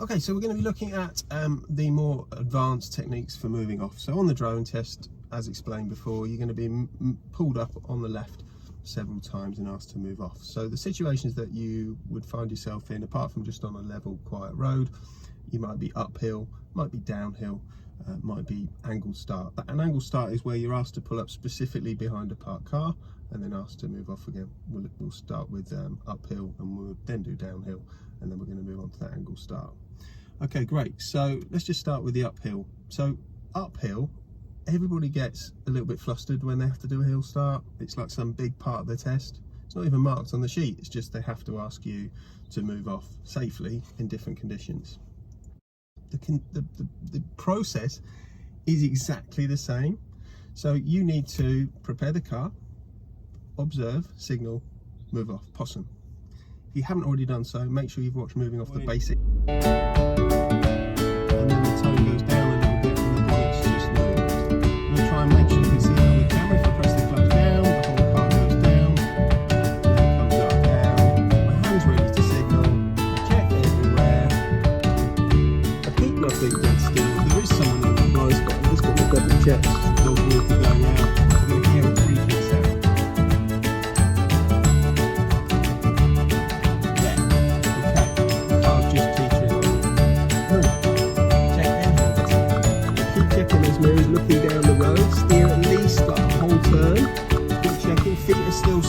Okay, so we're going to be looking at the more advanced techniques for moving off. So on the drone test, as explained before, you're going to be pulled up on the left several times and asked to move off. So the situations that you would find yourself in, apart from just on a level, quiet road, you might be uphill, might be downhill, might be angled start. An angled start is where you're asked to pull up specifically behind a parked car and then asked to move off again. We'll start with uphill and we'll then do downhill, and then we're going to move on to that angled start. Okay, great. So let's just start with the uphill. So uphill, everybody gets a little bit flustered when they have to do a hill start. It's like some big part of the test. It's not even marked on the sheet. It's just they have to ask you to move off safely in different conditions. The process is exactly the same. So you need to prepare the car, observe, signal, move off, POSM. If you haven't already done so, make sure you've watched Moving Off the Basic. And then the tone goes down a little bit and the voice just moves. I'm going to try and make sure you can see it on the camera. If I press the clutch down, the whole car goes down, and then it comes up, down. My hand's ready to signal, check everywhere. I keep my feet dead still. There is someone in the blind spot. I've just got my double check. Dog walker going out. I'm going to hear a creaking sound. Looking down the road, steer at least like a whole turn, keep checking, feet are still.